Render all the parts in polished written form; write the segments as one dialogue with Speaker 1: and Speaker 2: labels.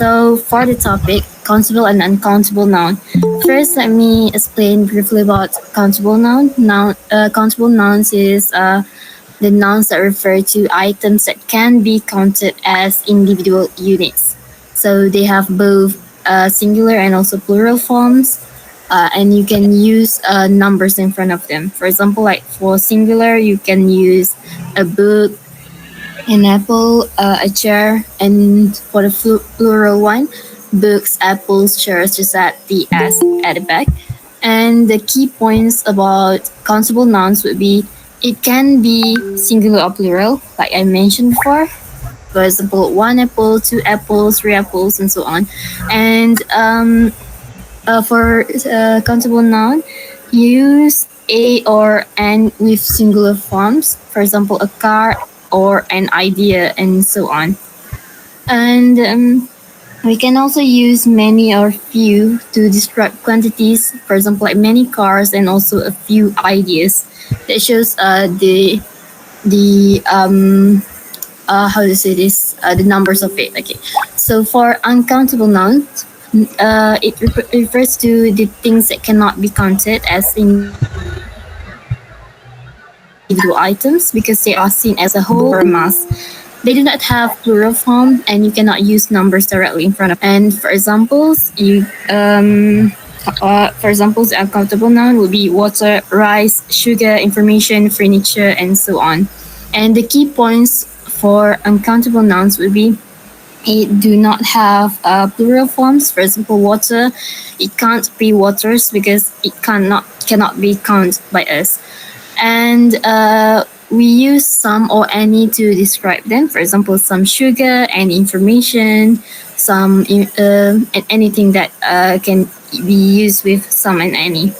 Speaker 1: So for the topic, countable and uncountable noun. First, let me explain briefly about countable noun. Countable nouns is the nouns that refer to items that can be counted as individual units. So they have both singular and also plural forms, and you can use numbers in front of them. For example, like for singular, you can use a book, an apple, a chair, and for the plural one, books, apples, chairs, just add the s at the back. And the key points about countable nouns would be it can be singular or plural, like I mentioned before. For example, one apple, two apples, three apples, and so on. And for countable noun, use a or an with singular forms. For example, a car or an idea, and so on. And we can also use many or few to describe quantities. For example, like many cars and also a few ideas. That shows the how to say this, the numbers of it. Okay, so for uncountable nouns, it refers to the things that cannot be counted as individual items because they are seen as a whole or a mass. They do not have plural form, and you cannot use numbers directly in front of. And for examples, the uncountable noun would be water, rice, sugar, information, furniture, and so on. And the key points for uncountable nouns would be it do not have plural forms. For example, water, it can't be waters because it cannot be counted by us. And we use some or any to describe them. For example, some sugar and information, some and anything that can be used with some and any.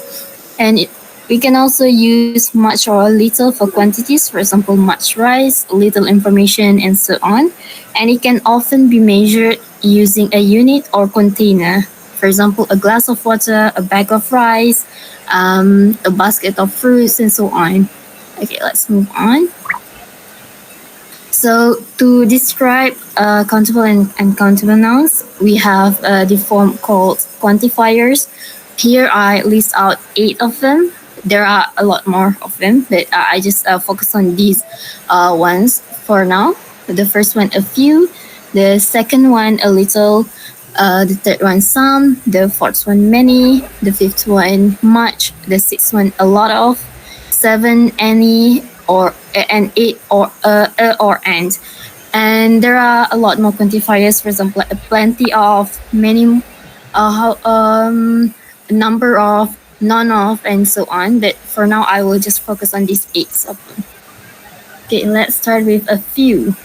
Speaker 1: And we can also use much or little for quantities. For example, much rice, little information, and so on. And it can often be measured using a unit or container. For example, a glass of water, a bag of rice, a basket of fruits, and so on. Okay, let's move on. So to describe countable and uncountable nouns, we have the form called quantifiers. Here I list out 8 of them. There are a lot more of them, but I just focus on these ones for now. The first one, a few. The second one, a little. The third one, some. The fourth one, many. The fifth one, much. The sixth one, a lot of. 7, any, or and 8, or and. And there are a lot more quantifiers. For example, like plenty of, many, number of, none of, and so on. But for now, I will just focus on these 8 of them. Okay, let's start with a few.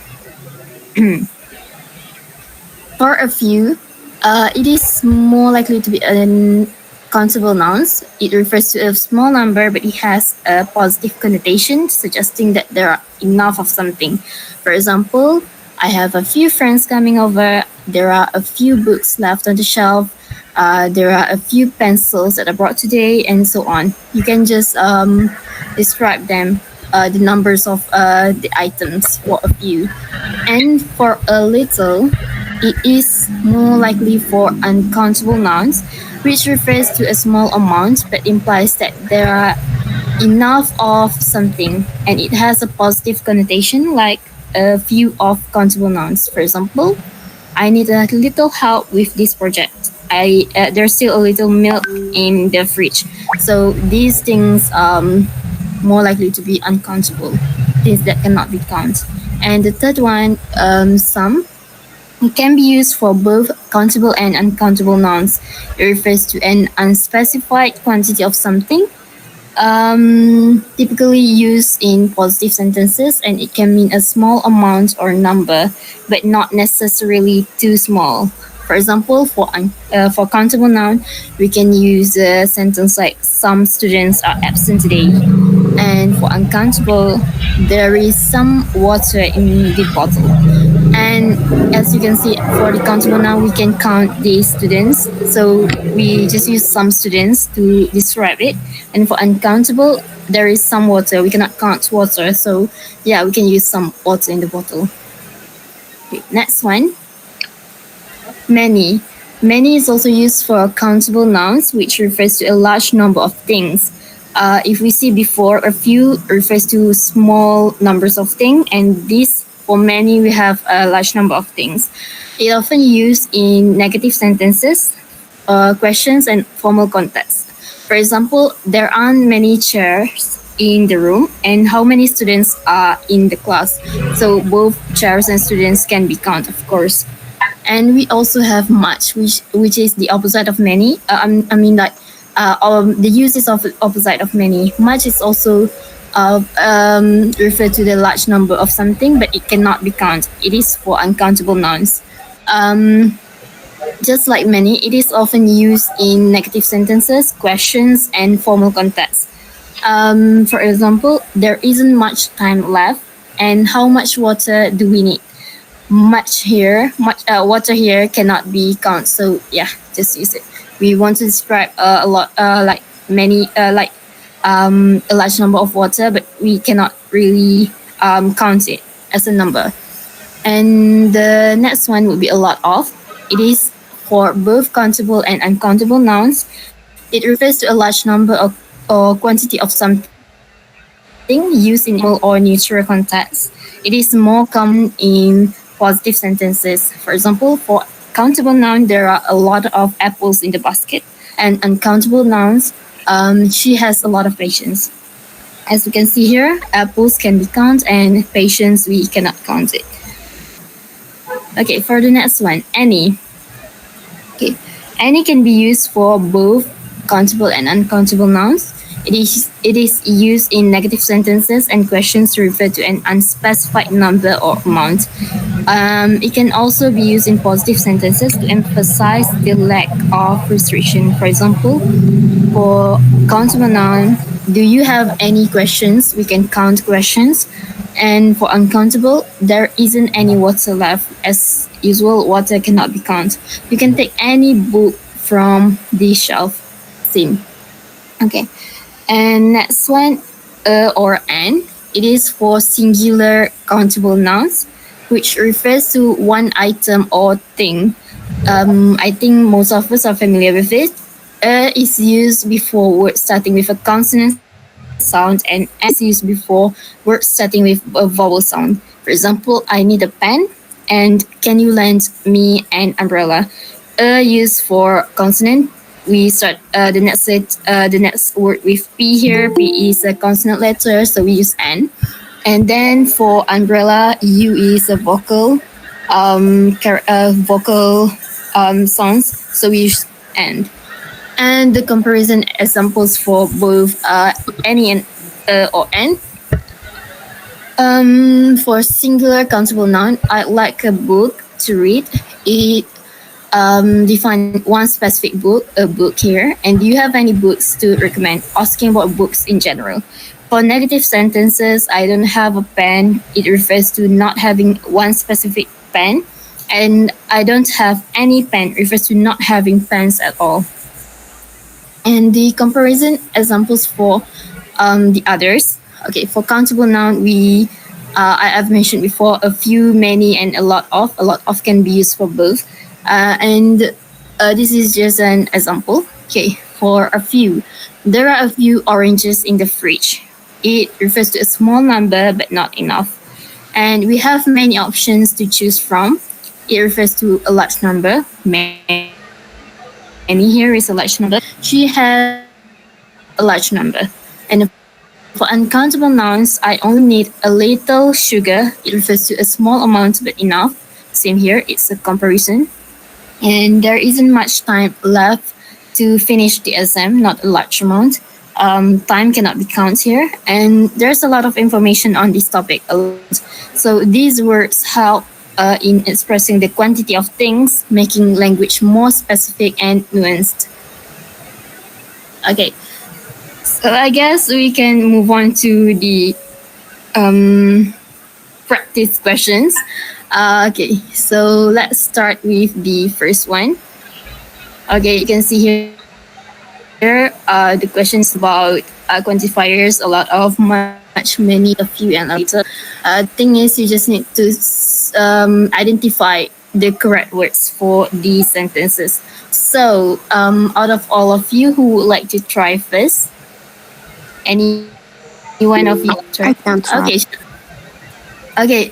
Speaker 1: For a few, it is more likely to be uncountable nouns. It refers to a small number, but it has a positive connotation, suggesting that there are enough of something. For example, I have a few friends coming over. There are a few books left on the shelf. There are a few pencils that I brought today, and so on. You can just describe them, the numbers of the items for a few. And for a little, it is more likely for uncountable nouns, which refers to a small amount but implies that there are enough of something, and it has a positive connotation like a few of countable nouns. For example, I need a little help with this project. There's still a little milk in the fridge. So these things more likely to be uncountable, things that cannot be counted. And the third one, some. It can be used for both countable and uncountable nouns. It refers to an unspecified quantity of something, typically used in positive sentences, and it can mean a small amount or number, but not necessarily too small. For example, for countable noun, we can use a sentence like some students are absent today. And for uncountable, there is some water in the bottle. And as you can see, for the countable noun, we can count the students. So we just use some students to describe it. And for uncountable, there is some water. We cannot count water. So yeah, we can use some water in the bottle. Okay, next one. Many. Many is also used for countable nouns, which refers to a large number of things. If we see before, a few refers to small numbers of things, and this for many we have a large number of things. It often used in negative sentences, questions, and formal context. For example, there aren't many chairs in the room, and how many students are in the class. So both chairs and students can be counted, of course. And we also have much, which is the opposite of many. I mean like the use is of opposite of many. Much is also referred to the large number of something, but it cannot be counted. It is for uncountable nouns. Um, just like many, it is often used in negative sentences, questions, and formal contexts. For example, there isn't much time left, and how much water do we need? Much here, much water here cannot be counted. So yeah, just use it. We want to describe a lot, like many, a large number of water, but we cannot really count it as a number. And the next one would be a lot of. It is for both countable and uncountable nouns. It refers to a large number of or quantity of something used in informal or neutral context. It is more common in positive sentences. For example, for countable noun, there are a lot of apples in the basket, and uncountable nouns, she has a lot of patience. As we can see here, apples can be counted, and patience we cannot count it. Okay, for the next one, any. Okay, any can be used for both countable and uncountable nouns. It is used in negative sentences and questions to refer to an unspecified number or amount. It can also be used in positive sentences to emphasize the lack of restriction. For example, for countable noun, do you have any questions? We can count questions. And for uncountable, there isn't any water left. As usual, water cannot be counted. You can take any book from the shelf. Same. Okay. And next one, or an. It is for singular countable nouns, which refers to one item or thing. I think most of us are familiar with it. Is used before words starting with a consonant sound, and as is used before words starting with a vowel sound. For example, I need a pen, and can you lend me an umbrella? Used for consonant. We start the next word with P here. P is a consonant letter, so we use N. And then for umbrella, U is a vocal sounds, so we use N. And the comparison examples for both any and or N. For singular countable noun, I'd like a book to read. It define one specific book, a book here, and do you have any books to recommend? Asking about books in general. For negative sentences, I don't have a pen. It refers to not having one specific pen, and I don't have any pen refers to not having pens at all. And the comparison examples for the others. Okay, for countable noun, I have mentioned before a few, many, and a lot of. A lot of can be used for both. And this is just an example. Okay, for a few. There are a few oranges in the fridge. It refers to a small number but not enough. And we have many options to choose from. It refers to a large number. Many here is a large number. She has a large number. And for uncountable nouns, I only need a little sugar. It refers to a small amount but enough. Same here, it's a comparison. And there isn't much time left to finish the exam, not a large amount. Time cannot be counted here, and there's a lot of information on this topic alone. So these words help in expressing the quantity of things, making language more specific and nuanced. Okay, so I guess we can move on to the practice questions. Okay, so let's start with the first one. Okay, you can see here the question is about quantifiers, a lot of, much, many, a few, and a little. Thing is, you just need to identify the correct words for these sentences. So, out of all of you who would like to try first, any one of you try?
Speaker 2: I can
Speaker 1: Okay,
Speaker 2: try.
Speaker 1: okay.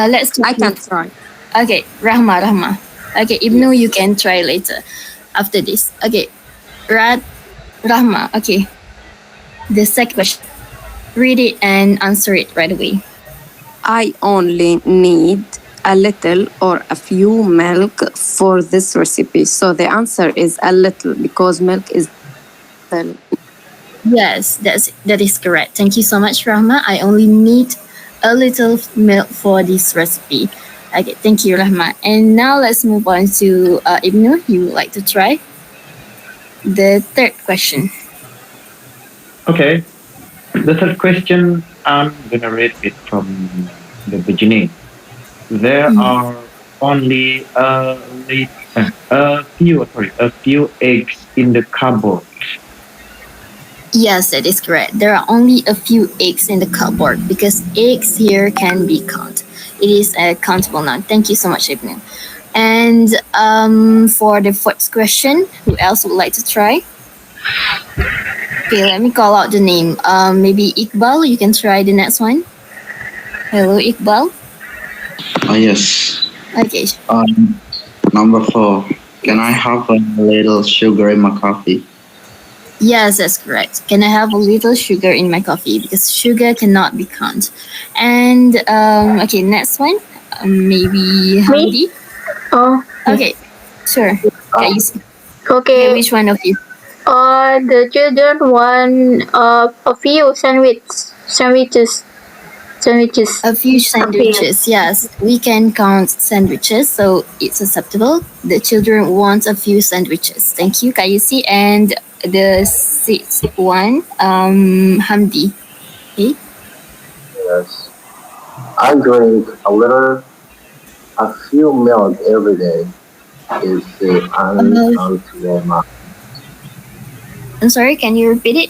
Speaker 1: Let's start
Speaker 2: I
Speaker 1: with.
Speaker 2: can try.
Speaker 1: Okay, Rahma. Okay, Ibnu, you can try later after this. Okay, Rahma. Okay, the second question. Read it and answer it right away.
Speaker 2: I only need a little or a few milk for this recipe. So the answer is a little because milk is little.
Speaker 1: Yes, that is correct. Thank you so much, Rahma. I only need a little milk for this recipe. Okay, thank you, Rahma. And now let's move on to Ibnu. You would like to try the third question.
Speaker 3: Okay. The third question, I'm gonna read it from the beginning. There are only a few eggs in the cupboard.
Speaker 1: Yes, that is correct. There are only a few eggs in the cupboard because eggs here can be counted. It is a countable noun. Thank you so much, Ibnu. And for the fourth question, who else would like to try? Okay, let me call out the name. Maybe Iqbal, you can try the next one. Hello, Iqbal.
Speaker 4: Yes.
Speaker 1: Okay.
Speaker 4: Number 4. Can I have a little sugar in my coffee?
Speaker 1: Yes, that's correct. Can I have a little sugar in my coffee? Because sugar cannot be counted. And okay, next one. Maybe Hamdi.
Speaker 5: Oh,
Speaker 1: Okay, sure. Okay,
Speaker 5: okay.
Speaker 1: which one of you?
Speaker 5: The children want a few sandwiches.
Speaker 1: A few sandwiches. Yes, we can count sandwiches, so it's acceptable. The children want a few sandwiches. Thank you, Kayusi. And the sixth one, Hamdi. Okay.
Speaker 6: Yes. I drink a few milk every day. Is the uncountable noun.
Speaker 1: I'm sorry, can you repeat it?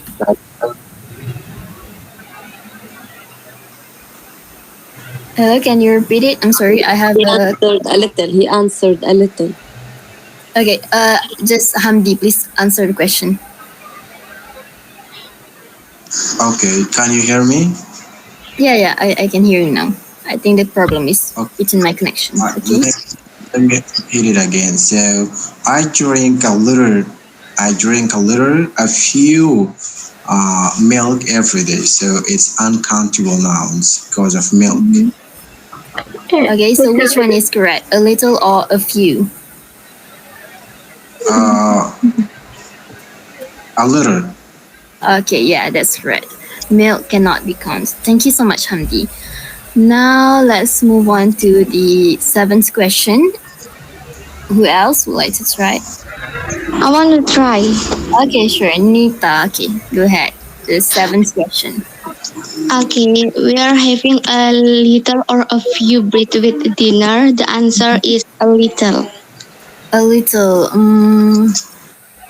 Speaker 1: Hello, can you repeat it? I'm sorry, I have
Speaker 2: He
Speaker 1: a.
Speaker 2: answered a little. He answered a little.
Speaker 1: Okay, just Hamdi, please answer the question.
Speaker 4: Okay, can you hear me?
Speaker 1: Yeah, I can hear you now. I think the problem is
Speaker 4: Okay.
Speaker 1: it's in my connection. Okay.
Speaker 4: Let me repeat it again. So I drink a few milk every day. So it's uncountable nouns because of milk.
Speaker 1: Okay, so which one is correct? A little or a few?
Speaker 4: A little.
Speaker 1: Okay, yeah, that's correct. Milk cannot be counted. Thank you so much, Hamdi. Now let's move on to the seventh question. Who else would like to try?
Speaker 5: I want to try.
Speaker 1: Okay, sure. Nita, okay, go ahead. The seventh question.
Speaker 5: Okay, we are having a little or a few bread with dinner. The answer is a little.
Speaker 1: A little.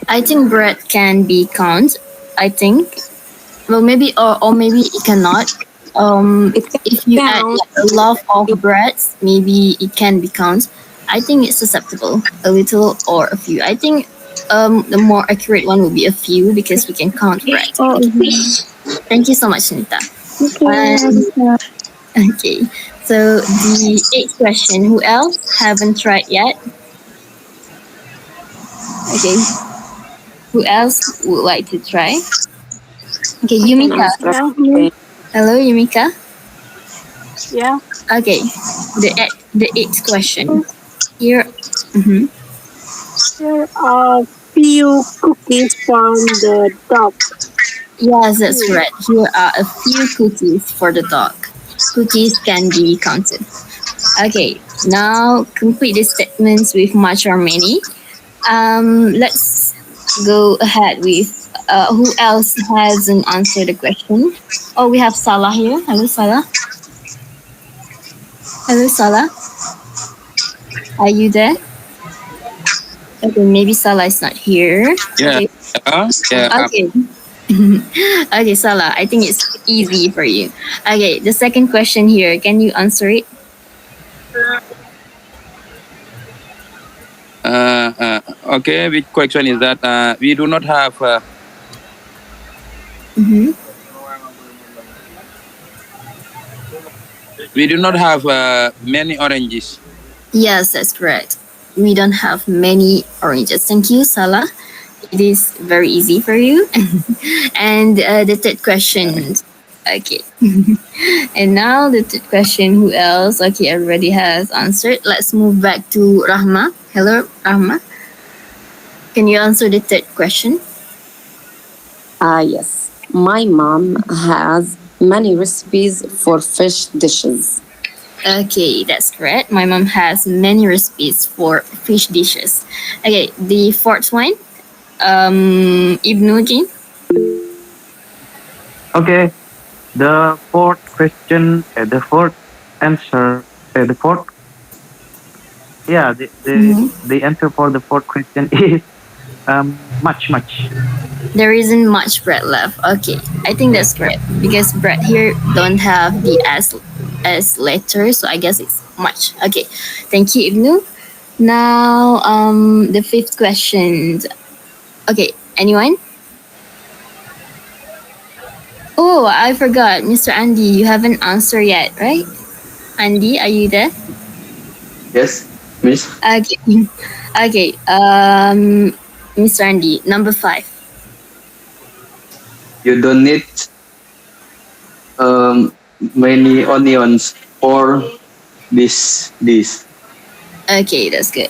Speaker 1: I think bread can be counted. I think. Well, maybe or maybe it cannot. If you add like, a lot of breads, maybe it can be counted. I think it's acceptable. A little or a few. I think the more accurate one would be a few because we can count bread. Thank you so much, Nita. Okay. So the eighth question. Who else haven't tried yet? Okay. Who else would like to try? Okay, Yumika. Hello, Yumika.
Speaker 5: Yeah.
Speaker 1: Okay. The eighth question. Here.
Speaker 5: There are few cookies from the dog.
Speaker 1: Yes, that's correct. Here are a few cookies for the dog. Cookies can be counted. Okay, now complete the statements with much or many. Let's go ahead with who else hasn't answered the question? Oh, we have Salah here. Hello, Salah. Hello, Salah. Are you there? Okay, maybe Salah is not here.
Speaker 7: Yeah.
Speaker 1: Okay. Okay. Okay, Salah, I think it's easy for you. Okay, the second question here, can you answer it?
Speaker 7: Okay, which question is that? We do not have.
Speaker 1: Mm-hmm.
Speaker 7: We do not have many oranges.
Speaker 1: Yes, that's correct. We don't have many oranges. Thank you, Salah. It is very easy for you. And the third question. Okay. And now the third question. Who else? Okay, everybody has answered. Let's move back to Rahma. Hello, Rahma. Can you answer the third question?
Speaker 2: Yes. My mom has many recipes for fish dishes.
Speaker 1: Okay, that's correct. My mom has many recipes for fish dishes. Okay, the fourth one. Ibnu Jin.
Speaker 3: Okay. The fourth question, the fourth answer, the fourth, yeah, the answer for the fourth question is much.
Speaker 1: There isn't much bread left. Okay, I think that's correct because bread here don't have the s letter, so I guess it's much. Okay, thank you, Ibnu. Now, the fifth question. Okay, anyone? Oh, I forgot, Mr. Andy. You haven't answered yet, right? Andy, are you there?
Speaker 6: Yes, Miss.
Speaker 1: Okay. Okay. Mr. Andy, number 5.
Speaker 6: You don't need many onions for this dish.
Speaker 1: Okay, that's good.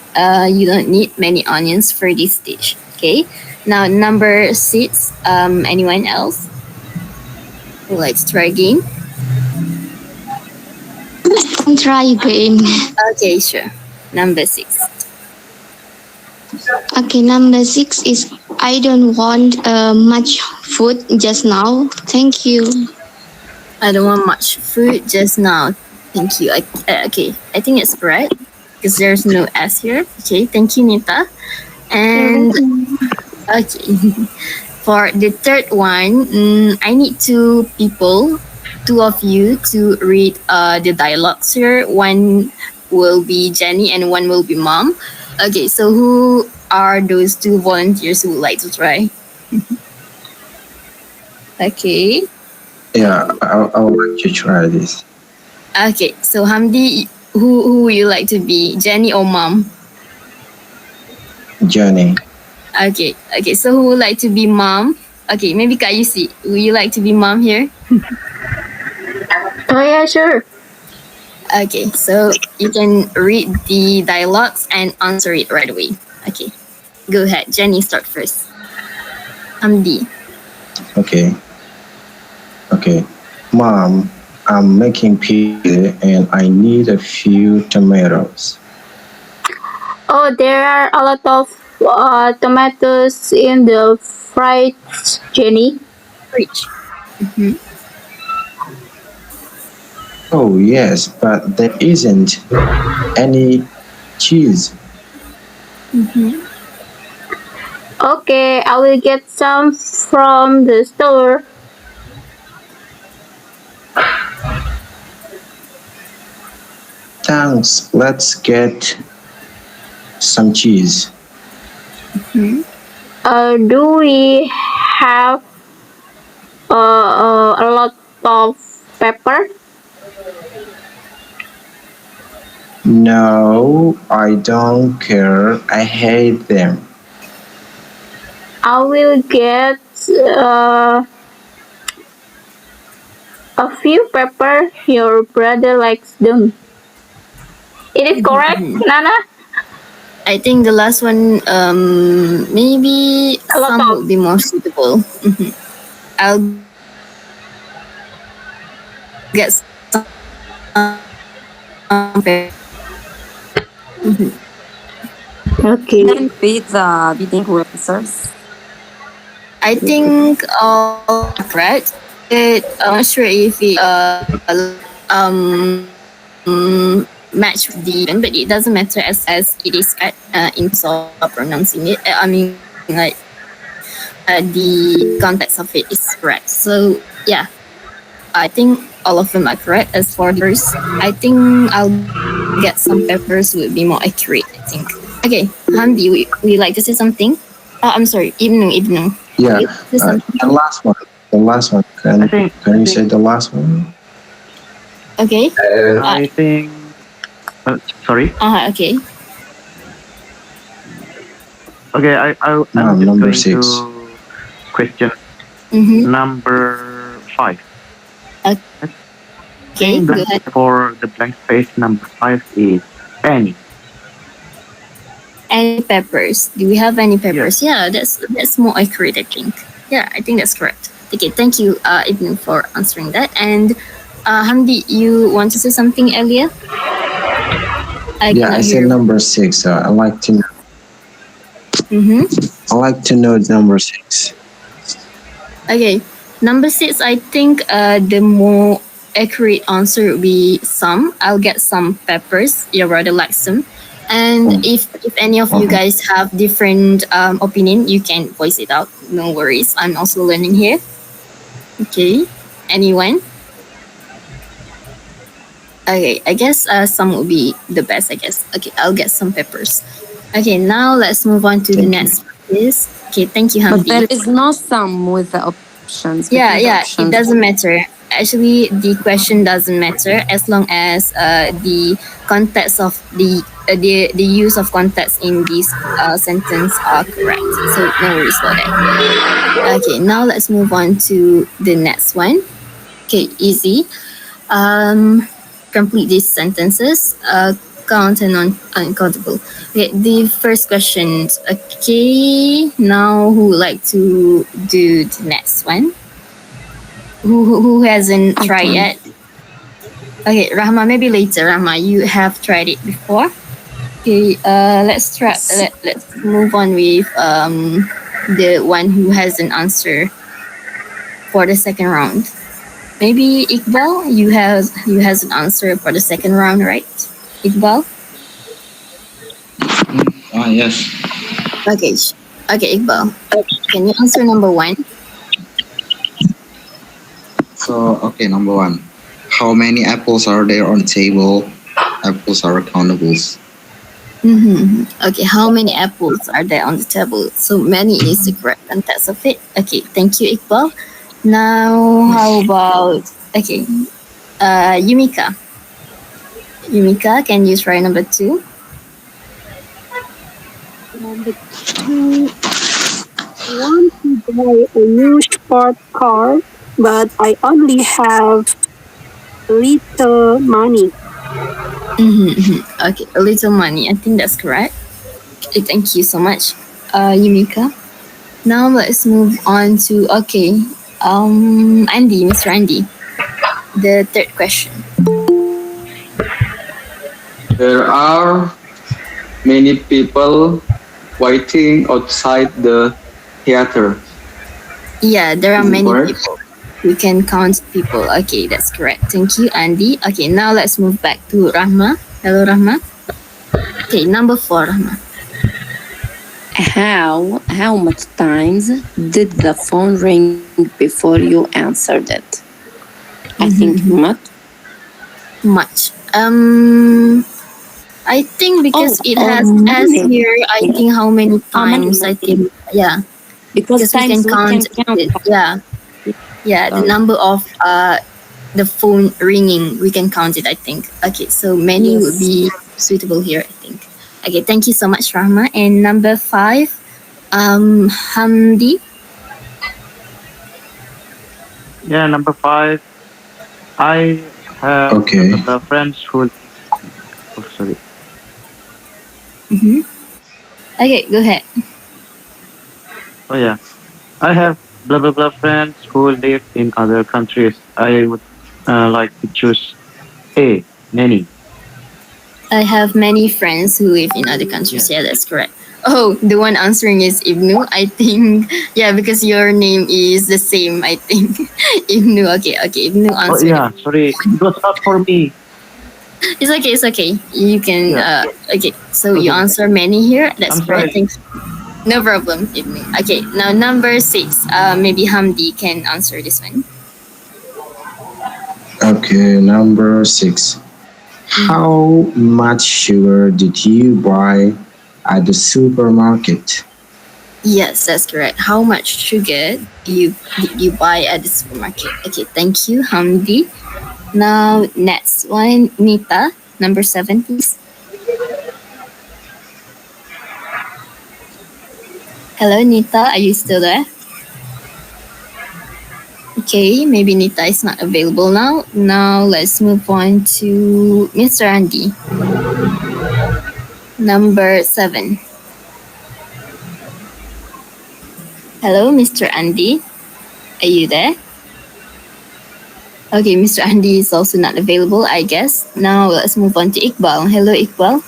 Speaker 1: You don't need many onions for this dish. Okay. Now number 6. Anyone else who likes to try again?
Speaker 5: Can try again.
Speaker 1: Okay, sure. Number 6.
Speaker 5: Okay, number 6 is I don't want much food just now. Thank you.
Speaker 1: I don't want much food just now. Thank you. Okay, I think it's correct because there's no S here. Okay, thank you, Nita. And okay, for the third one, I need two of you to read the dialogues here. One will be Jenny and one will be Mom. Okay, so who are those two volunteers who would like to try? Okay.
Speaker 4: Yeah, I would like to try this.
Speaker 1: Okay, so Hamdi, who would you like to be, Jenny or Mom?
Speaker 4: Journey.
Speaker 1: Okay, so who would like to be Mom? Okay, maybe Kak Yusi, would you like to be Mom here?
Speaker 5: Oh yeah, sure.
Speaker 1: Okay, so you can read the dialogues and answer it right away. Okay, go ahead. Jenny, start first. Hamdi.
Speaker 4: Okay. Mom, I'm making pizza and I need a few tomatoes.
Speaker 8: Oh, there are a lot of tomatoes in the fridge, Jenny.
Speaker 1: Preach.
Speaker 4: Oh, yes, but there isn't any cheese.
Speaker 8: Okay, I will get some from the store.
Speaker 4: Thanks, let's get some cheese.
Speaker 8: Do we have a lot of pepper?
Speaker 4: No, I don't care. I hate them.
Speaker 8: I will get a few pepper. Your brother likes them. It is correct, Nana?
Speaker 1: I think the last one, maybe
Speaker 8: A lot
Speaker 1: some
Speaker 8: of-
Speaker 1: would be more suitable. I'll get some.
Speaker 8: Okay.
Speaker 2: Can read the reading answers.
Speaker 1: I think all are correct. I'm not sure if it match with the but it doesn't matter as it is in terms of pronouncing it. I mean, like the context of it is correct. So yeah, I think all of them are correct. As for the first, I think I'll get some peppers would be more accurate, I think. Okay, Hamdi, would you like to say something? Oh, I'm sorry, Ibnu.
Speaker 4: Yeah,
Speaker 1: Say something.
Speaker 4: the last one. The last one. Can you say the last one?
Speaker 1: Okay.
Speaker 3: I think. Sorry.
Speaker 1: Okay.
Speaker 3: Okay, I'm just
Speaker 4: number
Speaker 3: going
Speaker 4: 6.
Speaker 3: to question
Speaker 1: Mm-hmm.
Speaker 3: number 5.
Speaker 1: Okay, go ahead.
Speaker 3: For the blank space, number 5 is any.
Speaker 1: Any peppers? Do we have any peppers? Yeah, that's more accurate, I think. Yeah, I think that's correct. Okay, thank you, Ibn, for answering that. And Hamdi, you want to say something earlier?
Speaker 4: I said number 6. I like to.
Speaker 1: Mm-hmm.
Speaker 4: I like to know number 6.
Speaker 1: Okay, number 6. I think the more accurate answer would be some. I'll get some peppers. Your brother likes some. And if any of you guys have different opinion, you can voice it out. No worries. I'm also learning here. Okay. Anyone? Okay, I guess some will be the best, I guess. Okay, I'll get some peppers. Okay, now let's move on to the next quiz. Okay, thank you, Hamdi.
Speaker 2: But there is no sum with the options.
Speaker 1: Yeah,
Speaker 2: between the
Speaker 1: it
Speaker 2: options.
Speaker 1: doesn't matter. Actually, the question doesn't matter as long as the context of the use of context in this sentence are correct. So no worries about that. Okay, now let's move on to the next one. Okay, easy. Complete these sentences. Count and uncountable. Okay, the first question. Okay, now who would like to do the next one? Who hasn't tried yet? Okay, Rahma, maybe later. Rahma, you have tried it before. Okay, let's try. Let's move on with the one who hasn't answered for the second round. Maybe Iqbal, you hasn't answered for the second round, right? Iqbal.
Speaker 6: Yes.
Speaker 1: Okay, Iqbal. Can you answer number 1?
Speaker 4: So, okay, number 1. How many apples are there on the table? Apples are countables.
Speaker 1: Mm-hmm. Okay, how many apples are there on the table? So many is the correct context of it. Okay, thank you, Iqbal. Now, how about Yumika? Yumika, can you try number 2?
Speaker 8: Number 2. I want to buy a new sport car, but I only have little money.
Speaker 1: Okay, a little money. I think that's correct. Okay, thank you so much, Yumika. Now let's move on to Andy, Mr. Andy. The third question.
Speaker 6: There are many people waiting outside the theater.
Speaker 1: Yeah, there are many
Speaker 6: Correct.
Speaker 1: people. We can count people. Okay, that's correct. Thank you, Andy. Okay, now let's move back to Rahma. Hello, Rahma. Okay, number 4, Rahma.
Speaker 2: How much times did the phone ring before you answered it? I think
Speaker 1: Much. I think because it has here, I think how many times, I think, yeah.
Speaker 2: because
Speaker 1: we can count it. Yeah, the number of the phone ringing, we can count it, I think. Okay, so many would be suitable here, I think. Okay, thank you so much, Rahma. And number 5, Hamdi.
Speaker 3: Yeah, number 5. I have the friends who. Oh, sorry.
Speaker 1: Okay, go ahead.
Speaker 3: Oh yeah, I have blah blah blah friends who live in other countries. I would like to choose A, many.
Speaker 1: I have many friends who live in other countries. Yeah, that's correct. Oh, the one answering is Ibnu, I think. Yeah, because your name is the same, I think. Ibnu, okay. Ibnu
Speaker 3: Oh
Speaker 1: answered.
Speaker 3: yeah, sorry, it was not for me.
Speaker 1: It's okay. You can, okay. So you answer many here. That's
Speaker 3: I'm
Speaker 1: correct.
Speaker 3: sorry.
Speaker 1: Thank you. No problem, Ibnu. Okay, now number 6. Maybe Hamdi can answer this one.
Speaker 4: Okay, number 6. How much sugar did you buy at the supermarket?
Speaker 1: Yes, that's correct. How much sugar did you buy at the supermarket? Okay, thank you, Hamdi. Now, next one, Nita, number 7, please. Hello, Nita, are you still there? Okay, maybe Nita is not available now. Now, let's move on to Mr. Andy. Number 7. Hello, Mr. Andy. Are you there? Okay, Mr. Andy is also not available, I guess. Now, let's move on to Iqbal. Hello, Iqbal.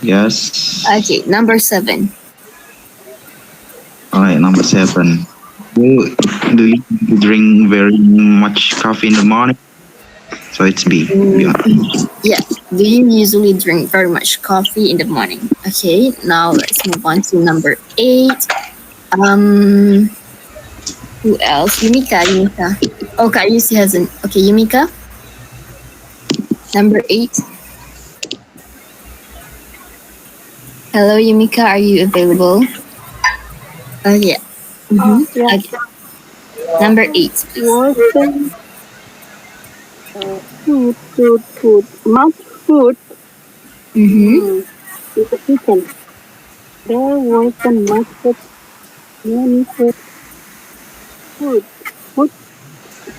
Speaker 9: Yes.
Speaker 1: Okay, number 7.
Speaker 9: Alright, number 7. Do you drink very much coffee in the morning? So it's B. Yeah.
Speaker 1: Yeah. Do you usually drink very much coffee in the morning? Okay. Now let's move on to number 8. Who else? Yumika. Oh, Kak Yusi hasn't. Okay, Yumika. Number 8. Hello, Yumika. Are you available? Yeah.
Speaker 8: Yeah.
Speaker 1: Okay. Number 8, please.
Speaker 8: Wasn't food. Much food in the kitchen. There wasn't much food. Many food.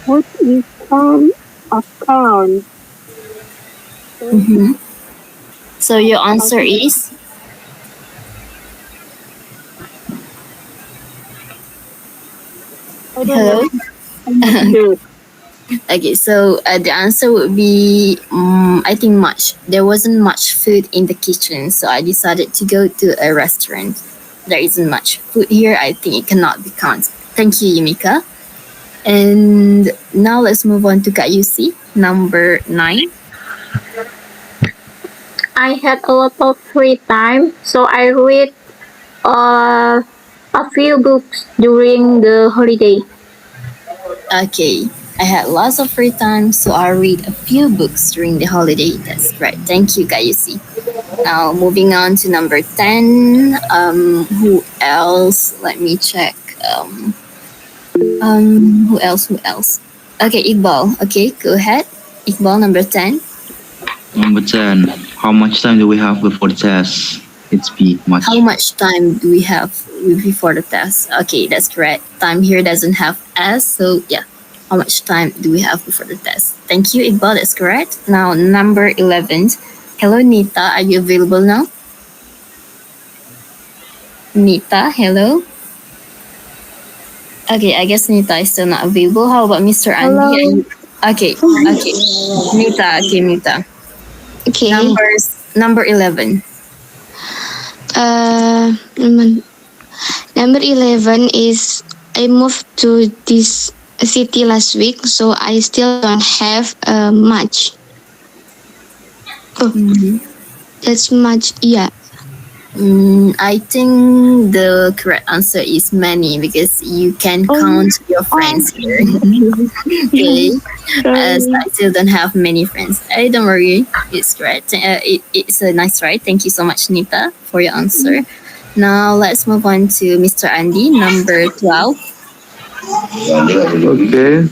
Speaker 8: Food is on a count.
Speaker 1: So your answer is? Hello? Okay, so the answer would be, I think much. There wasn't much food in the kitchen, so I decided to go to a restaurant. There isn't much food here. I think it cannot be counted. Thank you, Yumika. And now let's move on to Kak Yusi, number 9.
Speaker 10: I had a lot of free time, so I read a few books during the holiday.
Speaker 1: Okay, I had lots of free time, so I read a few books during the holiday. That's right. Thank you, Kak Yusi. Now, moving on to number 10. Who else? Let me check. Who else? Okay, Iqbal. Okay, go ahead. Iqbal, number 10.
Speaker 9: Number 10. How much time do we have before the test? It's B. Much.
Speaker 1: How much time do we have before the test? Okay, that's correct. Time here doesn't have S, so yeah. How much time do we have before the test? Thank you, Iqbal. That's correct. Now, number 11. Hello, Nita. Are you available now? Nita, hello? Okay, I guess Nita is still not available. How about Mr. Andy? Okay. Nita.
Speaker 5: Okay.
Speaker 1: Number 11.
Speaker 5: Number 11 is I moved to this city last week, so I still don't have much. That's much, yeah.
Speaker 1: I think the correct answer is many because you can count your friends here. Okay. As I still don't have many friends. Don't worry. It's correct. It's a nice try. Thank you so much, Nita, for your answer. Now let's move on to Mr. Andy, number 12.
Speaker 6: Okay.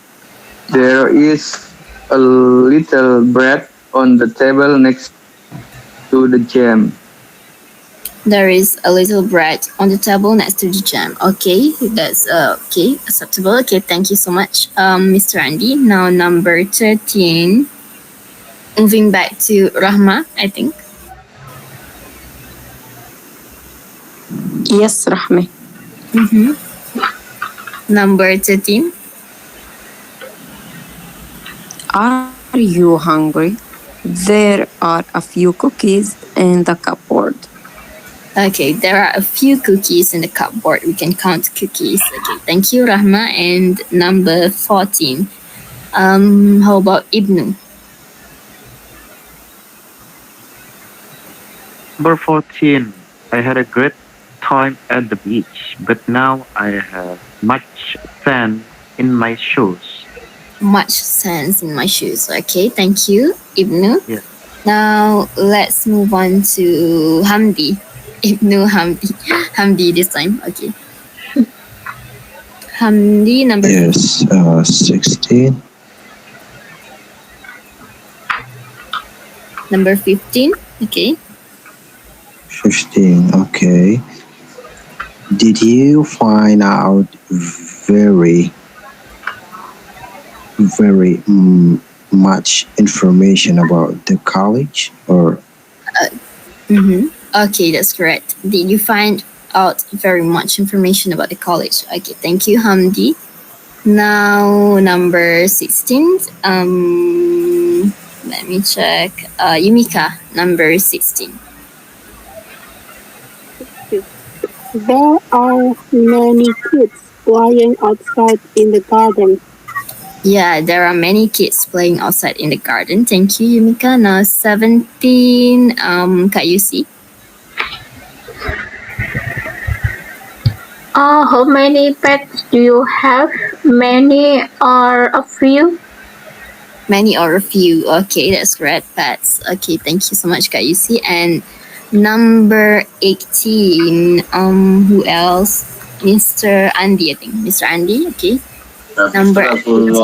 Speaker 6: There is a little bread on the table next to the jam.
Speaker 1: There is a little bread on the table next to the jam. Okay, that's okay, acceptable. Okay, thank you so much, Mr. Andy. Now number 13. Moving back to Rahma, I think.
Speaker 2: Yes, Rahme.
Speaker 1: Number 13.
Speaker 2: Are you hungry? There are a few cookies in the cupboard.
Speaker 1: Okay, there are a few cookies in the cupboard. We can count cookies. Okay, thank you, Rahma. And number 14. How about Ibnu?
Speaker 3: Number 14. I had a great time at the beach, but now I have much sand in my shoes.
Speaker 1: Much sense in my shoes. Okay, thank you, Ibnu.
Speaker 3: Yes.
Speaker 1: Now let's move on to Hamdi. No, Hamdi this time. Okay. Hamdi number
Speaker 9: Yes, 16.
Speaker 1: number 15. Okay.
Speaker 9: 15. Okay. Did you find out very, very much information about the college or
Speaker 1: Okay, that's correct. Did you find out very much information about the college? Okay, thank you, Hamdi. Now number 16. Let me check. Yumika, number 16.
Speaker 8: There are many kids playing outside in the garden.
Speaker 1: Yeah, there are many kids playing outside in the garden. Thank you, Yumika. Now 17. Kak Yusi.
Speaker 10: How many pets do you have? Many or a few?
Speaker 1: Many or a few. Okay, that's correct. Pets. Okay, thank you so much, Kak Yusi. And number 18. Who else? Mr. Andy, I think. Mr. Andy, okay. Number 18.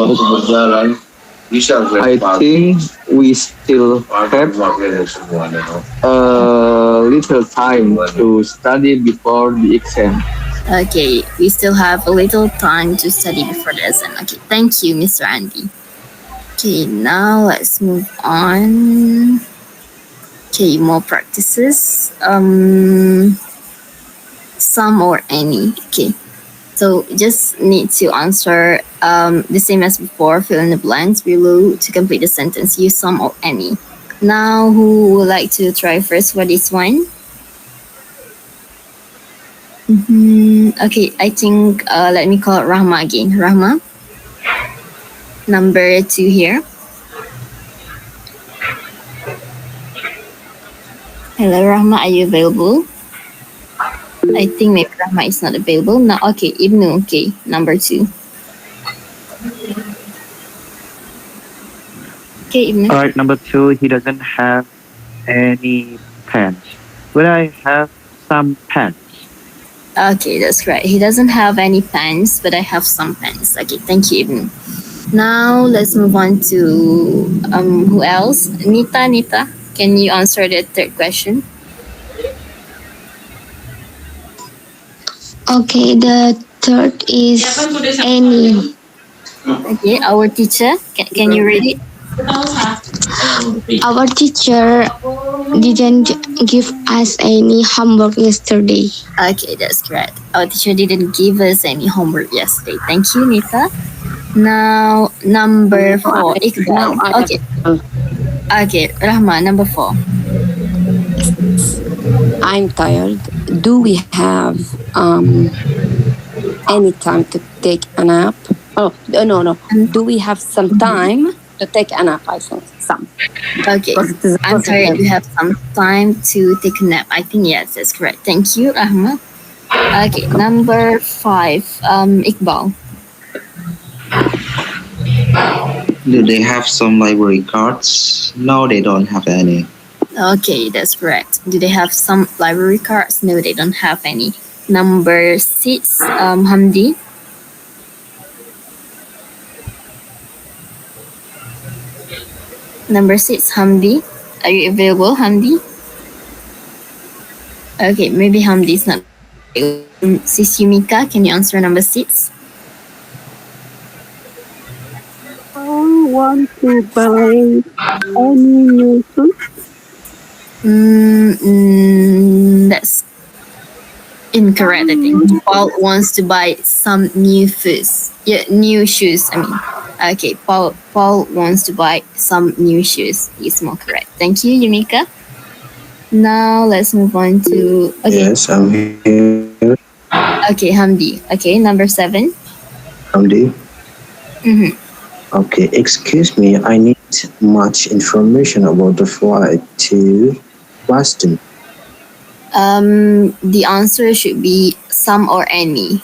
Speaker 6: I think we still have a little time to study before the exam.
Speaker 1: Okay, we still have a little time to study before the exam. Okay, thank you, Mr. Andy. Okay, now let's move on. Okay, more practices. Some or any. Okay, so just need to answer the same as before. Fill in the blanks below to complete the sentence. Use some or any. Now, who would like to try first for this one? Okay, I think let me call Rahma again. Rahma, number 2 here. Hello, Rahma, are you available? I think maybe Rahma is not available now. Okay, Ibnu. Okay, number 2. Okay, Ibnu.
Speaker 3: All right, number 2. He doesn't have any pants, but I have some pants.
Speaker 1: Okay, that's correct. He doesn't have any pants, but I have some pants. Okay, thank you, Ibnu. Now let's move on to who else? Nita, can you answer the third question?
Speaker 5: Okay, the third is any.
Speaker 1: Okay, our teacher, can you read it?
Speaker 5: Our teacher didn't give us any homework yesterday.
Speaker 1: Okay, that's correct. Our teacher didn't give us any homework yesterday. Thank you, Nita. Now, number 4, Iqbal. Okay. Okay, Rahma, number 4.
Speaker 2: I'm tired. Do we have any time to take a nap? Oh, no. Do we have some time to take a nap? I think some.
Speaker 1: Okay, I'm tired. You have some time to take a nap. I think yes, that's correct. Thank you, Rahma. Okay, number 5, Iqbal.
Speaker 9: do they have some library cards? No, they don't have any.
Speaker 1: Okay, that's correct. Do they have some library cards? No, they don't have any. Number 6, Hamdi. Number 6, Hamdi. Are you available, Hamdi? Okay, maybe Hamdi is not. Sis Yumika, can you answer number 6?
Speaker 8: I want to buy any new shoes.
Speaker 1: That's incorrect, I think. Paul wants to buy some new shoes. Yeah, new shoes, I mean. Okay, Paul wants to buy some new shoes. Is more correct. Thank you, Yumika. Now let's move on to
Speaker 9: Yes, I'm here.
Speaker 1: Okay, Hamdi. Okay, number 7.
Speaker 9: Hamdi.
Speaker 1: Mm-hmm.
Speaker 9: Okay, excuse me. I need much information about the flight to Boston.
Speaker 1: The answer should be some or any.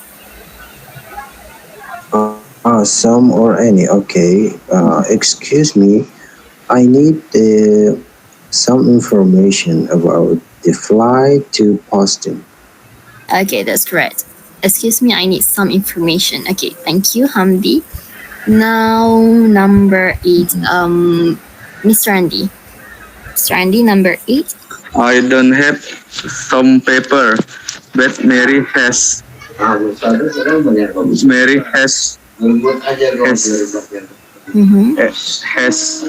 Speaker 9: Some or any. Okay. Excuse me. I need
Speaker 11: some information about the flight to Boston.
Speaker 1: Okay, that's correct. Excuse me, I need some information. Okay, thank you, Hamdi. Now, number 8, Mr. Andy. Mr. Andy, number 8.
Speaker 6: I don't have some paper, but Mary has. Mary has
Speaker 1: Mm-hmm.
Speaker 6: has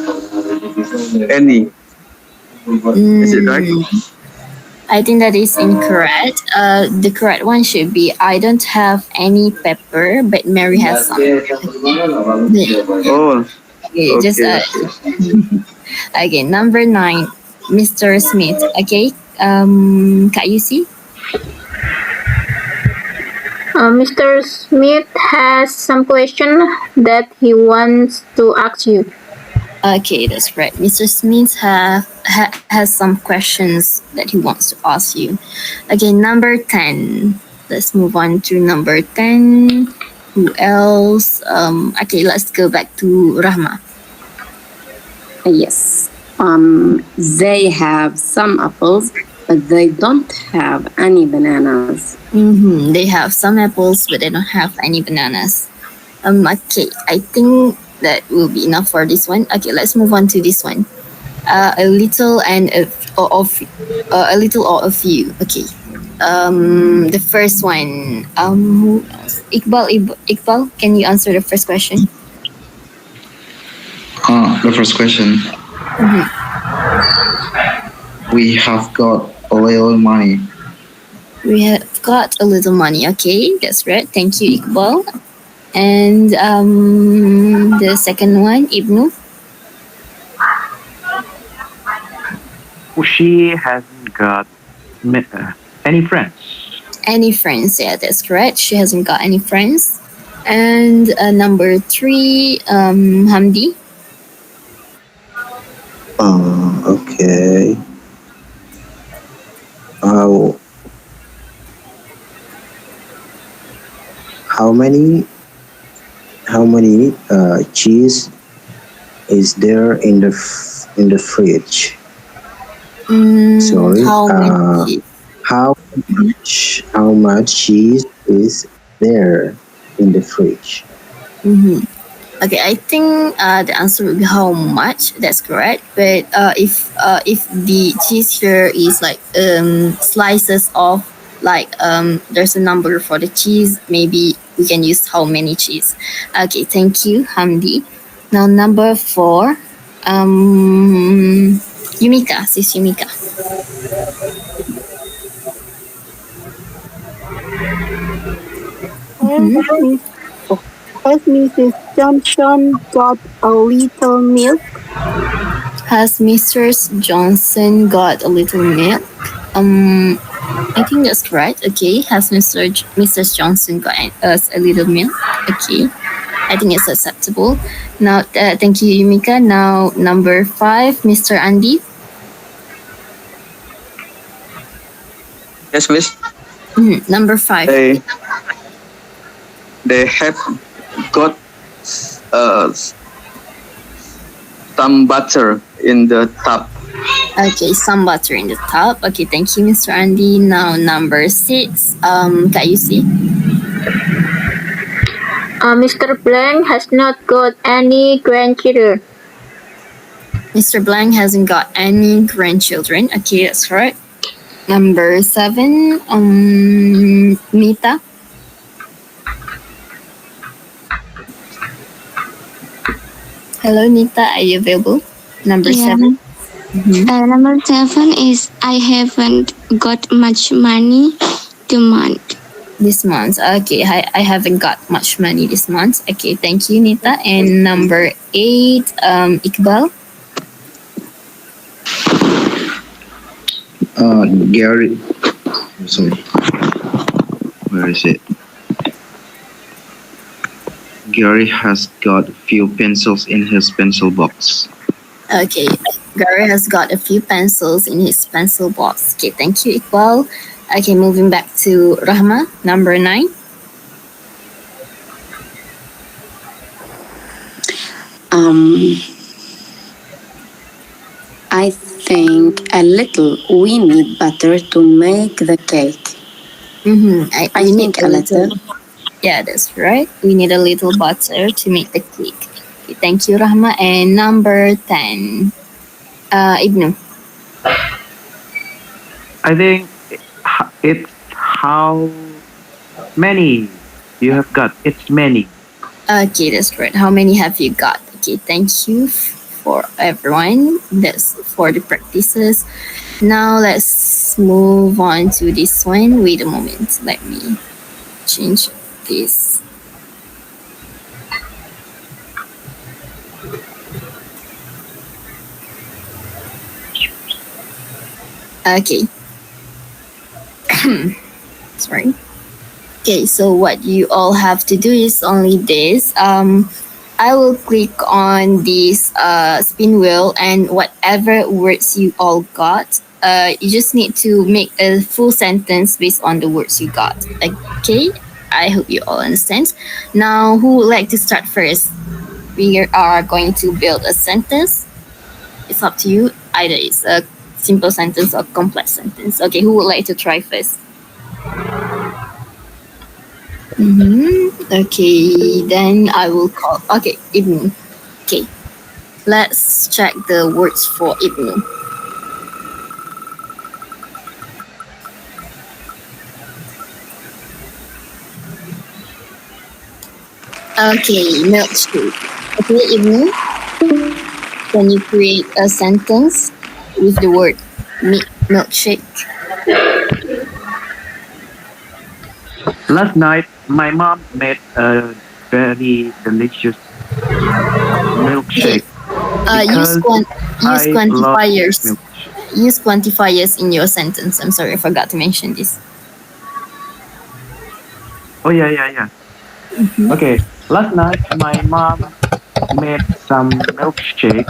Speaker 6: any. Is it right?
Speaker 1: I think that is incorrect. The correct one should be I don't have any pepper, but Mary has some.
Speaker 6: Oh,
Speaker 1: Okay, just okay. Number 9, Mr. Smith. Okay, Kak Yusi.
Speaker 10: Mr. Smith has some question that he wants to ask you.
Speaker 1: Okay, that's correct. Mr. Smith has some questions that he wants to ask you. Okay, number 10. Let's move on to number 10. Who else? Okay, let's go back to Rahma.
Speaker 2: Yes. They have some apples, but they don't have any bananas.
Speaker 1: Mm-hmm. They have some apples, but they don't have any bananas. Okay, I think that will be enough for this one. Okay, let's move on to this one. A little and a little or a few. Okay. The first one. Who else? Iqbal, can you answer the first question?
Speaker 9: The first question.
Speaker 1: Mm-hmm.
Speaker 9: We have got a little money.
Speaker 1: We have got a little money. Okay, that's right. Thank you, Iqbal. And the second one, Ibnu.
Speaker 3: She hasn't got any friends.
Speaker 1: Any friends? Yeah, that's correct. She hasn't got any friends. And number 3, Hamdi.
Speaker 11: Okay. How many cheese is there in the fridge? Sorry.
Speaker 1: How many?
Speaker 11: How much cheese is there in the fridge?
Speaker 1: Mm-hmm. Okay, I think the answer would be how much. That's correct. But if the cheese here is like slices of like there's a number for the cheese, maybe we can use how many cheese. Okay, thank you, Hamdi. Now number 4, Yumika, sis Yumika.
Speaker 8: Has Mrs. Johnson got a little milk?
Speaker 1: Has Mrs. Johnson got a little milk? I think that's correct. Okay, has Mrs. Johnson got us a little milk? Okay, I think it's acceptable. Now, thank you, Yumika. Now, number 5, Mr. Andy.
Speaker 6: yes, miss.
Speaker 1: Number 5.
Speaker 6: They have got some butter in the tub.
Speaker 1: Okay, some butter in the tub. Okay, thank you, Mr. Andy. Now, number 6, Kak Yusi.
Speaker 10: Mr. Blank has not got any grandchildren.
Speaker 1: Mr. Blank hasn't got any grandchildren. Okay, that's correct. Number 7, Nita. Hello, Nita. Are you available? Number 7.
Speaker 5: Number 7 is I haven't got much money
Speaker 1: this month. Okay, I haven't got much money this month. Okay, thank you, Nita. And number 8, Iqbal.
Speaker 9: Gary. Sorry. Where is it? Gary has got a few pencils in his pencil box.
Speaker 1: Okay, Gary has got a few pencils in his pencil box. Okay, thank you, Iqbal. Okay, moving back to Rahma, number 9.
Speaker 2: I think a little. We need butter to make the cake.
Speaker 1: I
Speaker 2: I
Speaker 1: need
Speaker 2: think a little.
Speaker 1: Yeah, that's right. We need a little butter to make the cake. Okay, thank you, Rahma. And number 10, Ibnu.
Speaker 3: I think it's how many you have got. It's many.
Speaker 1: Okay, that's great. How many have you got? Okay, thank you for everyone. That's for the practices. Now let's move on to this one. Wait a moment. Let me change this. Okay. Sorry. Okay, so what you all have to do is only this. I will click on this spin wheel, and whatever words you all got, you just need to make a full sentence based on the words you got. Okay, I hope you all understand. Now, who would like to start first? We are going to build a sentence. It's up to you. Either it's a simple sentence or complex sentence. Okay, who would like to try first? Okay, then I will call. Okay, Ibnu. Okay, let's check the words for Ibnu. Okay, milkshake. Okay, Ibnu, can you create a sentence with the word milkshake?
Speaker 3: Last night, my mom made a very delicious milkshake.
Speaker 1: Use
Speaker 3: I love
Speaker 1: quantifiers.
Speaker 3: milkshake.
Speaker 1: Use quantifiers in your sentence. I'm sorry, I forgot to mention this.
Speaker 3: Oh yeah. Okay. Last night, my mom made some milkshake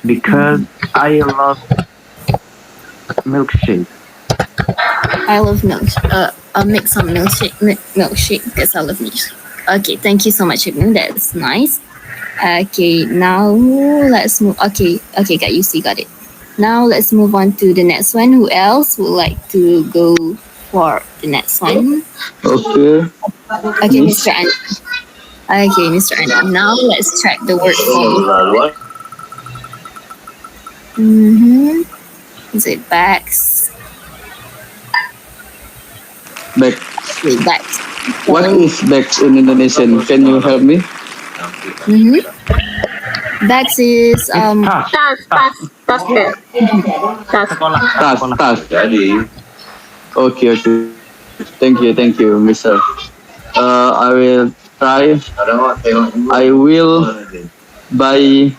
Speaker 3: because I love milkshake.
Speaker 1: I love milk. I'll make some milkshake because I love milkshake. Okay, thank you so much, Ibnu. That's nice. Okay, now let's move. Okay, guys, you got it. Now let's move on to the next one. Who else would like to go for the next one?
Speaker 6: Okay.
Speaker 1: Okay, Mr. Andy. Okay, Mr. Andy. Now let's check the word for. Is it bags?
Speaker 6: Back.
Speaker 1: Wait, bags.
Speaker 6: What is bags in Indonesian? Can you help me?
Speaker 1: Bags is
Speaker 10: Tas.
Speaker 6: Okay. Thank you, Mister. I will try. I will buy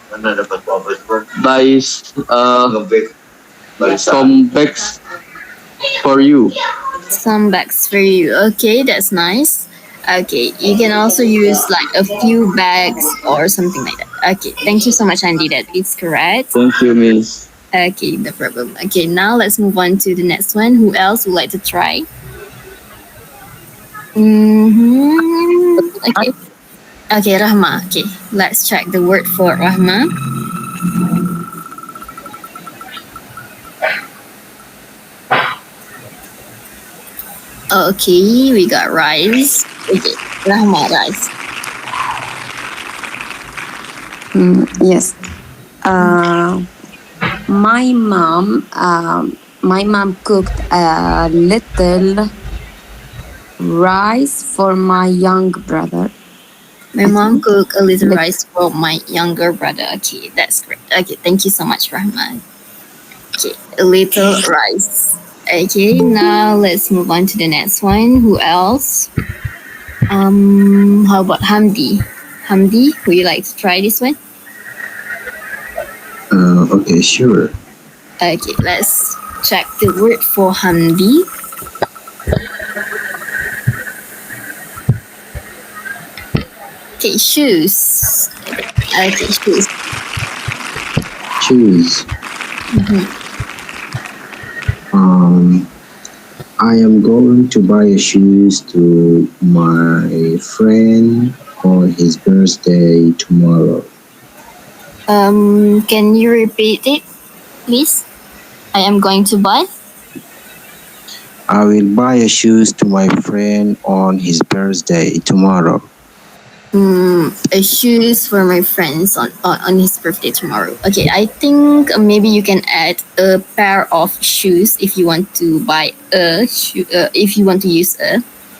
Speaker 6: some bags for you.
Speaker 1: Some bags for you. Okay, that's nice. Okay, you can also use like a few bags or something like that. Okay, thank you so much, Andy. That is correct.
Speaker 6: Thank you, Miss.
Speaker 1: Okay, no problem. Okay, now let's move on to the next one. Who else would like to try? Okay. Okay, Rahma. Okay, let's check the word for Rahma. Okay, we got rice. Okay, Rahma, rice.
Speaker 2: Yes. My mom cooked a little rice for my young brother.
Speaker 1: My mom cooked a little rice for my younger brother. Okay, that's great. Okay, thank you so much, Rahman. Okay, a little rice. Okay, now let's move on to the next one. Who else? How about Hamdi? Hamdi, would you like to try this one?
Speaker 11: Okay, sure.
Speaker 1: Okay, let's check the word for Hamdi. Okay, shoes. Okay, shoes.
Speaker 11: Shoes. I am going to buy shoes to my friend for his birthday tomorrow.
Speaker 1: Can you repeat it, please? I am going to buy.
Speaker 11: I will buy a shoes to my friend on his birthday tomorrow.
Speaker 1: A shoes for my friends on his birthday tomorrow. Okay, I think maybe you can add a pair of shoes if you want to buy a shoe. If you want to use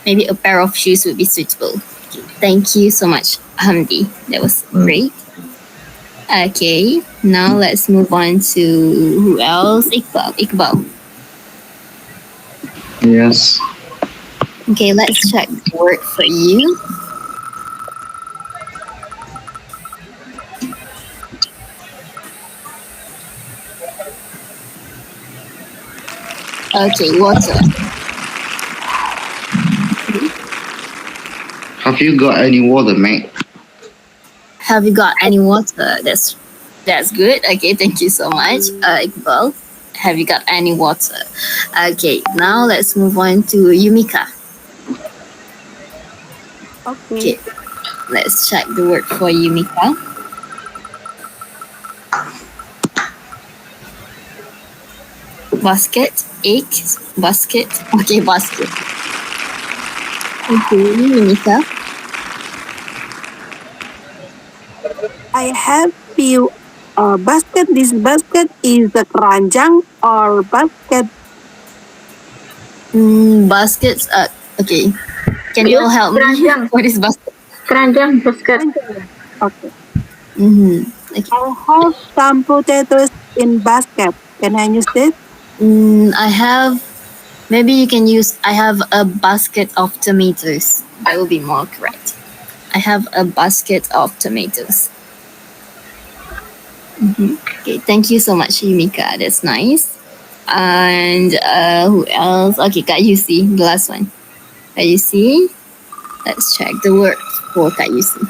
Speaker 1: maybe a pair of shoes would be suitable. Okay, thank you so much, Hamdi. That was great. Okay, now let's move on to who else? Iqbal.
Speaker 6: Yes.
Speaker 1: Okay, let's check the word for you. Okay, water.
Speaker 9: Have you got any water, mate?
Speaker 1: Have you got any water? That's good. Okay, thank you so much, Iqbal. Have you got any water? Okay, now let's move on to Yumika. Okay, let's check the word for Yumika. Basket, eggs, basket. Okay, basket. Okay, Yumika.
Speaker 8: I have few basket. This basket is the keranjang or basket.
Speaker 1: Baskets. Okay. Can you all help me?
Speaker 10: Keranjang.
Speaker 1: What is basket?
Speaker 10: Keranjang basket.
Speaker 8: Okay.
Speaker 1: Okay.
Speaker 8: I have some potatoes in basket. Can I use this?
Speaker 1: I have. Maybe you can use. I have a basket of tomatoes. That will be more correct. I have a basket of tomatoes. Okay, thank you so much, Yumika. That's nice. And who else? Okay, Kak Yusi, the last one. Kak Yusi. Let's check the word for Kak Yusi.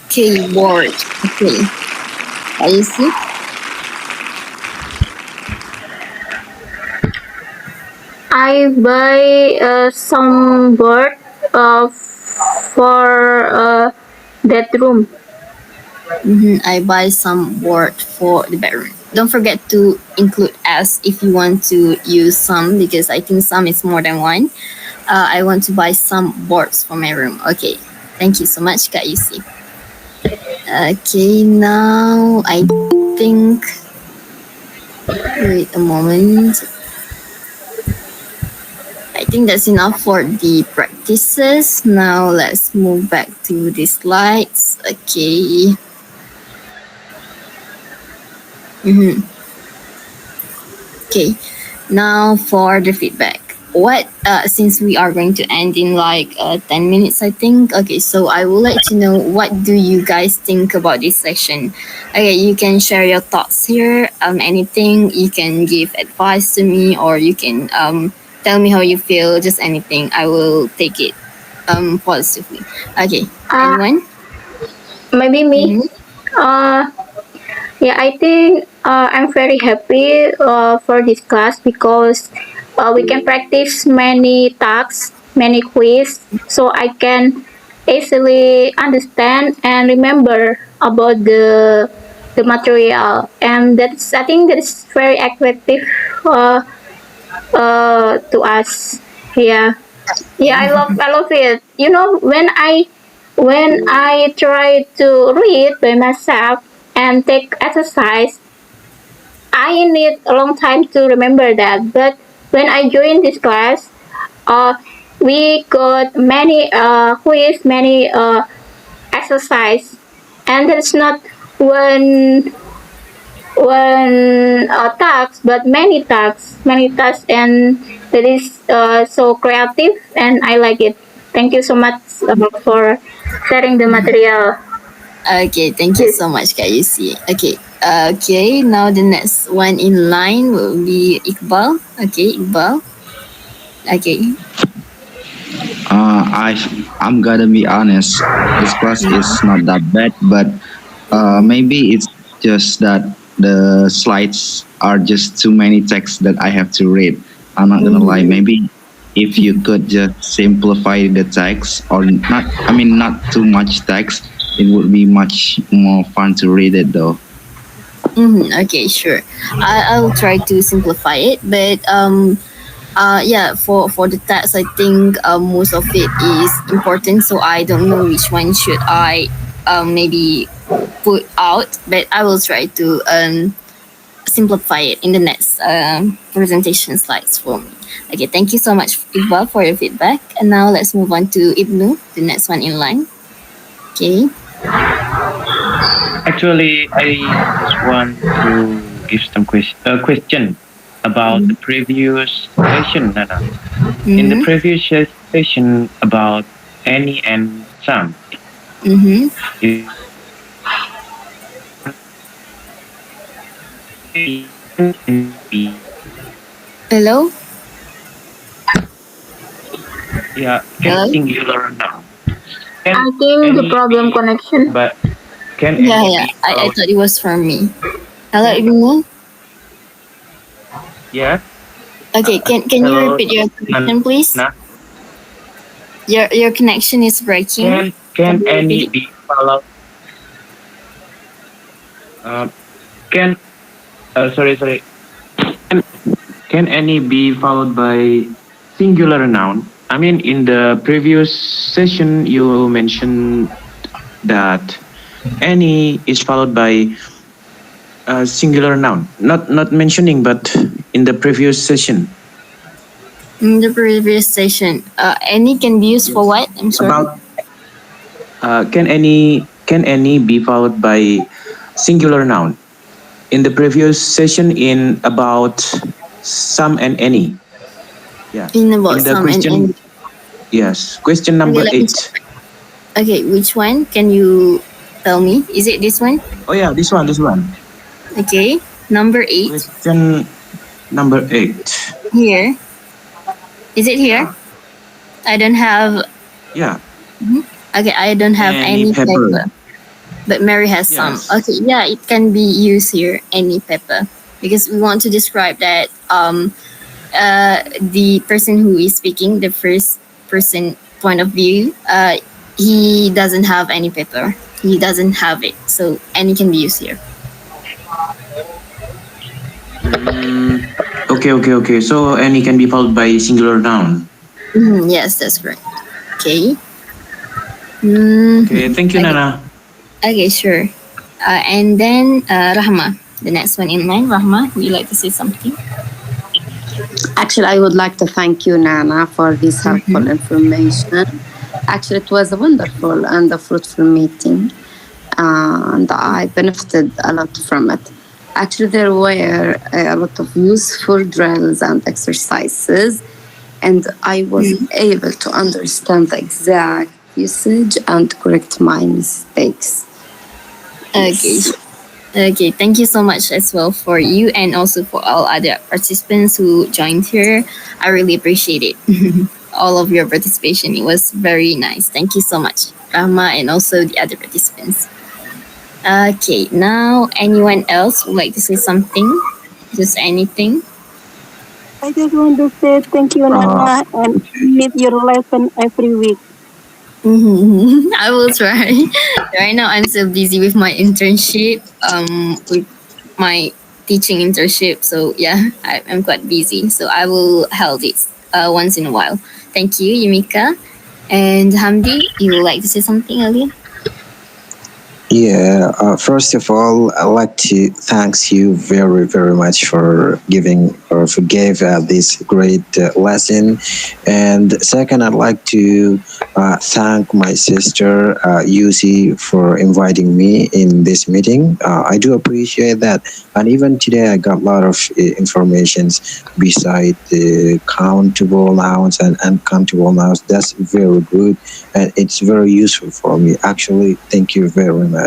Speaker 1: Okay, board. Okay. Kak Yusi.
Speaker 10: I buy some board for that room.
Speaker 1: I buy some board for the bedroom. Don't forget to include S if you want to use some, because I think some is more than one. I want to buy some boards for my room. Okay. Thank you so much, Kak Yusi. Okay, now I think. Wait a moment. I think that's enough for the practices. Now let's move back to the slides. Okay. Okay. Now for the feedback. What since we are going to end in like 10 minutes, I think. Okay, so I will let you know what do you guys think about this session. Okay, you can share your thoughts here. Anything, you can give advice to me, or you can tell me how you feel, just anything. I will take it positively. Okay, anyone?
Speaker 10: Maybe me. Yeah, I think I'm very happy for this class because we can practice many tasks, many quiz, so I can easily understand and remember about the material, and that's I think that's very effective to us. Yeah, yeah, I love it. You know, when I try to read by myself and take exercise, I need a long time to remember that. But when I join this class, we got many quiz, many exercise, and it's not one task, but many tasks, and that is so creative, and I like it. Thank you so much for sharing the material.
Speaker 1: Okay, thank you so much, Kak Yusi. Okay, okay. Now the next one in line will be Iqbal. Okay, Iqbal. Okay.
Speaker 9: I'm gonna be honest. This class is not that bad, but maybe it's just that the slides are just too many texts that I have to read. I'm not gonna lie. Maybe if you could just simplify the text, or not, I mean, not too much text, it would be much more fun to read it though.
Speaker 1: Okay, sure. I'll try to simplify it, but yeah, for the text, I think most of it is important, so I don't know which one should I maybe put out, but I will try to simplify it in the next presentation slides for me. Okay, thank you so much, Iqbal, for your feedback. And now let's move on to Ibnu, the next one in line. Okay.
Speaker 3: Actually, I just want to give some question about the previous session, Nana. In the previous session about any and some.
Speaker 1: Hello?
Speaker 3: Yeah,
Speaker 1: Hello?
Speaker 3: singular noun.
Speaker 10: I think the problem connection.
Speaker 3: But can
Speaker 1: Yeah,
Speaker 3: any
Speaker 1: yeah.
Speaker 3: be
Speaker 1: I
Speaker 3: followed?
Speaker 1: thought it was from me. Hello, Ibnu?
Speaker 3: Yeah.
Speaker 1: Okay, can you
Speaker 3: Hello,
Speaker 1: repeat your question, please?
Speaker 3: Nah.
Speaker 1: Your connection is breaking.
Speaker 3: Can
Speaker 1: you
Speaker 3: any
Speaker 1: repeat it?
Speaker 3: be followed? Can sorry. Can any be followed by singular noun? I mean, in the previous session, you mentioned that any is followed by a singular noun. Not mentioning, but in the previous session.
Speaker 1: In the previous session, any can be used for what? I'm sorry.
Speaker 3: About can any be followed by singular noun? In the previous session, in about some and any. Yeah.
Speaker 1: In about
Speaker 3: In the
Speaker 1: some
Speaker 3: question,
Speaker 1: and
Speaker 3: yes, question
Speaker 1: okay,
Speaker 3: number
Speaker 1: let me
Speaker 3: 8.
Speaker 1: check. Okay, which one? Can you tell me? Is it this one?
Speaker 3: Oh yeah, this one.
Speaker 1: Okay, number 8.
Speaker 3: Question number 8.
Speaker 1: Here. Is it here? I don't have.
Speaker 3: Yeah.
Speaker 1: Okay, I don't have any paper. But Mary has some.
Speaker 3: Yes.
Speaker 1: Okay, yeah, it can be used here, any pepper, because we want to describe that the person who is speaking, the first person point of view, he doesn't have any pepper. He doesn't have it, so any can be used here.
Speaker 3: Okay. So any can be followed by singular noun.
Speaker 1: Yes, that's correct. Okay.
Speaker 3: Okay, thank you, Nana.
Speaker 1: Okay, sure. And then Rahma, the next one in line. Rahma, would you like to say something?
Speaker 2: Actually, I would like to thank you, Nana, for this helpful information. Actually, it was a wonderful and a fruitful meeting, and I benefited a lot from it. Actually, there were a lot of useful drills and exercises, and I was able to understand the exact usage and correct my mistakes.
Speaker 1: Okay. Okay, thank you so much as well for you and also for all other participants who joined here. I really appreciate it. All of your participation. It was very nice. Thank you so much, Rahma, and also the other participants. Okay, now anyone else would like to say something? Just anything?
Speaker 8: I just want to say thank you, Nana, and meet your lesson every week.
Speaker 1: I will try. Right now, I'm still busy with my internship, with my teaching internship. So yeah, I'm quite busy. So I will hold it once in a while. Thank you, Yumika. And Hamdi, you would like to say something earlier?
Speaker 11: Yeah, first of all, I'd like to thank you very, very much for giving or for gave this great lesson. And second, I'd like to thank my sister Yusi for inviting me in this meeting. I do appreciate that. And even today, I got a lot of informations beside the countable nouns and uncountable nouns. That's very good, and it's very useful for me. Actually, thank you very much.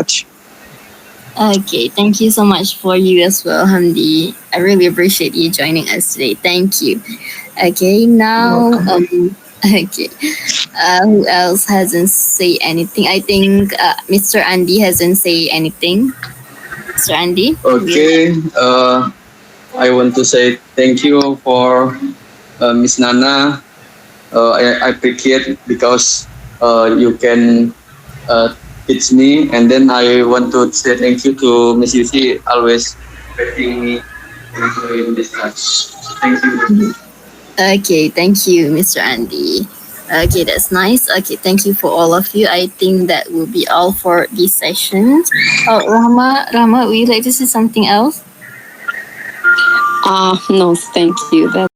Speaker 1: Okay, thank you so much for you as well, Hamdi. I really appreciate you joining us today. Thank you. Okay, now, okay. Who else hasn't say anything? I think Mr. Andy hasn't say anything. Mr. Andy?
Speaker 6: Okay. I want to say thank you for Miss Nana I appreciate because you can teach me, and then I want to say thank you to Miss Yusi always letting me in this class. Thank you.
Speaker 1: Okay, thank you, Mr. Andy. Okay, that's nice. Okay, thank you for all of you. I think that will be all for this session. Oh, Rahma, would you like to say something else?
Speaker 2: No, thank you. That's